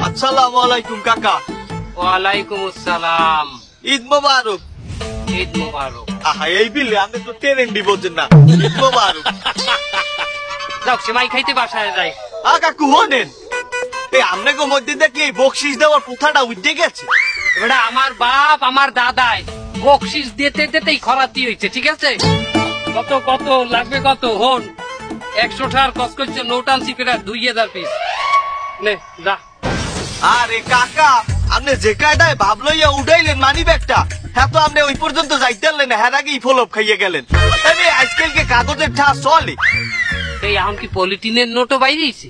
আসসালামু আলাইকুম কাকা। ওয়ালাইকুম আসসালাম। ঈদ মোবারক। ঈদ মোবারক। আহা এই বিলে আপনি তো ট্রেন্ডি বোঝেন না। ঈদ মোবারক। যাও সেমাই খাইতে বাসায় যাই। কাকু হনেন এই আপনাকে মধ্যে দেখি এই বকশিস দেওয়ার প্রথাটা উঠে গেছে। এটা আমার বাপ আমার দাদাই বকশিস দিতে দিতেই খরাতি হয়েছে। ঠিক আছে, কত কত লাগবে কত হন 100 টাকার কস করছে নোট আনছি পেটা 2000 পিস নে যা। আরে কাকা আপনি যে কায়দায় ভাব লইয়া উঠাইলেন মানি ব্যাগটা, হ্যাঁ তো আপনি ওই পর্যন্ত যাইতেলেন না, হ্যাঁ আগেই ফলপ খাইয়ে গেলেন। আজকালকে কাগজের ঠা চলে, এই এখন কি পলিটিনের নোটও বাইরেছে?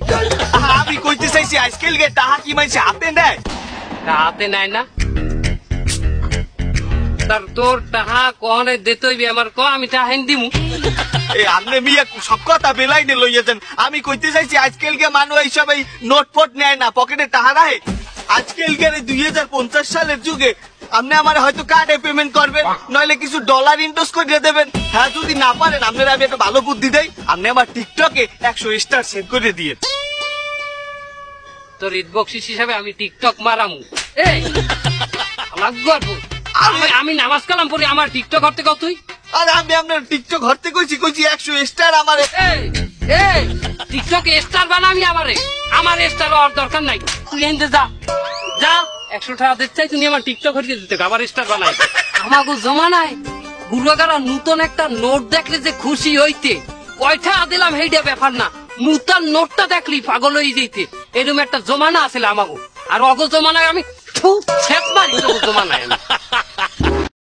আমি কইতে চাইছি আজকালকে টাহা কি মাইছে হাতে নেয়? হাতে নেয় না, তার তোর টাহা কনে দিতে হইবে আমার ক, আমি টাহাইন দিমু। এই আপনি মিয়া সব কথা বেলাইনে লইয়াছেন। আমি কইতে চাইছি আজকালকে মানুষ এইসব এই নোট ফোট নেয় না, পকেটে টাহা রাখে। আজকালকার এই 2050 সালের যুগে আপনি আমার হয়তো কার্ডে পেমেন্ট করবেন, নইলে কিছু ডলার ইনভেস্ট করে দেবেন। হ্যাঁ যদি না পারেন আপনারা আমি একটা ভালো বুদ্ধি দেই, আপনি আমার টিকটকে 100 স্টার সেভ করে দিয়ে। তোর ঈদ বকশিস হিসাবে আমি টিকটক মারামু। এই আমি নামাজ কালাম পড়ি, আমার টিকটক করতে কত তুই? আরে আমি আপনার টিকটক হরতে কইছি 100 স্টার আমার। টিকটক স্টার বানাবি আমারে, আমার স্টার হওয়ার দরকার নাই। তুই এনতে যা যা, 100 টাকা দিতে চাই তুমি আমার টিকটক হরতে দিতে আবার স্টার বানাই। আমাকে জমানায় বুড়াগারা নতুন একটা নোট দেখলে যে খুশি হইতে, কয়টা দিলাম সেইটা ব্যাপার না, নতুন নোটটা দেখলি পাগল হয়ে যেতে, এরকম একটা জমানা আছিল আমাকে। আর অগ জমানায় আমি ছেদ মারি, জমানায় আমি